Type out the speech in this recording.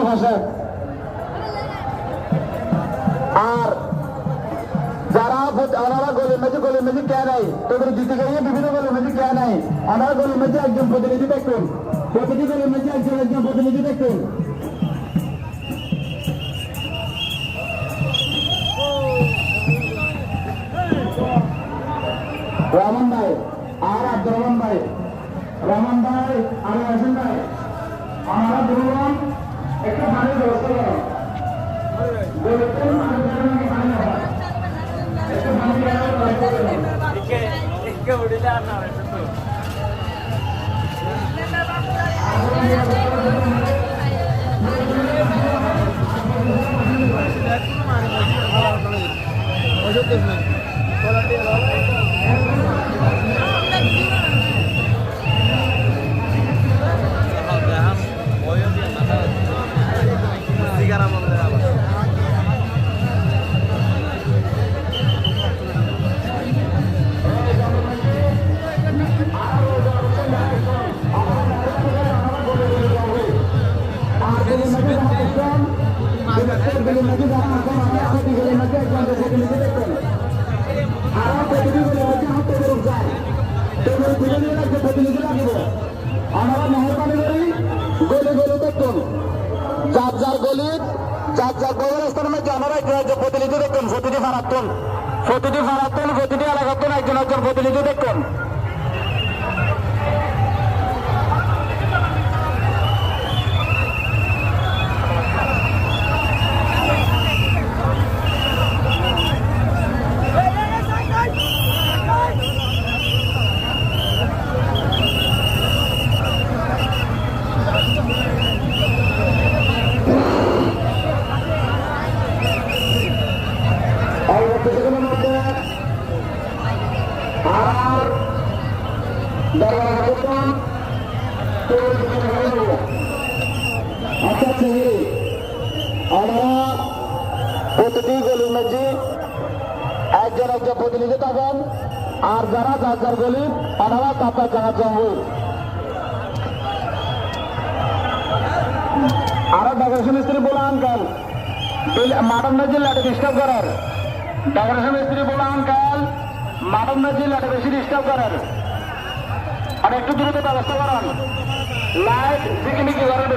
বসে। আর যারা ওনারা গলির মেজি কে নাই, তোদের দিতে গিয়ে বিভিন্ন গলির মেজি কে নাই, ওনারা গলির মেজি একজন প্রতিনিধি দেখুন, প্রতিটি গলির মেজি একজন প্রতিনিধি দেখুন। রহমান ভাই আর আব্দুর রহমান ভাই, রহমান ভাই আর হাসিন ভাই, আমরা দুজন একটা পানির ব্যবস্থা করো। প্রতিনিধি দেখুন, প্রতিটি ফারাক্তন, প্রতিটি এলাকাতন একজন প্রতিনিধি দেখুন। প্রতিটি গলির মধ্যে একজন প্রতিনিধি থাকেন, আর যারা যার গলি ওনারা তার জায়গা জঙ্গল। আরো ডেকোরেশন মিস্ত্রি বলে আনকাল মাটন নজির লাটে ডিস্টার্ব করার, ডেকোরেশন মিস্ত্রি বলে আনকাল মাটন নজির লাটে বেশি ডিস্টার্ব করার, আর একটু দ্রুত ব্যবস্থা করান। লাইট ঝিকিমিকি করেন।